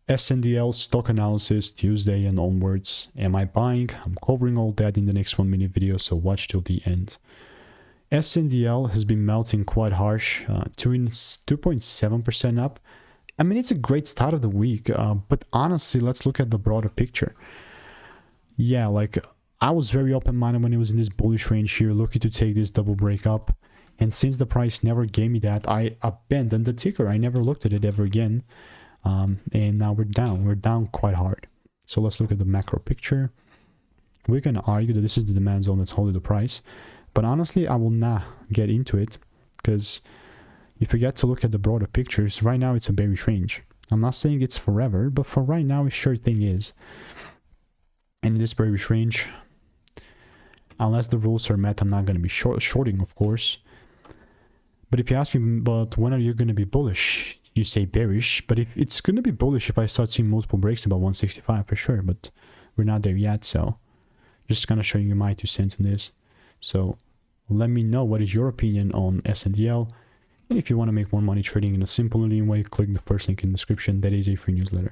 SNDL stock analysis Tuesday and onwards. Am I buying? I'm covering all that in the next 1-minute video, so watch till the end. SNDL has been melting quite harsh, 2.7% up. I mean, it's a great start of the week, but honestly, let's look at the broader picture. Yeah, like I was very open-minded when it was in this bullish range here, looking to take this double break up. And since the price never gave me that, I abandoned the ticker. I never looked at it ever again. And now we're down quite hard. So let's look at the macro picture. We can argue that this is the demand zone that's holding the price, but honestly, I will not get into it, because if you get to look at the broader pictures, right now it's a bearish range. I'm not saying it's forever, but for right now, it sure thing is. And in this bearish range, unless the rules are met, I'm not going to be shorting, of course. But if you ask me, but when are you going to be bullish? You say bearish, but if it's going to be bullish if I start seeing multiple breaks above 165 for sure, but we're not there yet, so just kind of showing you my 2 cents on this. So let me know what is your opinion on SNDL, and if you want to make more money trading in a simple and lean way, click the first link in the description. That is a free newsletter.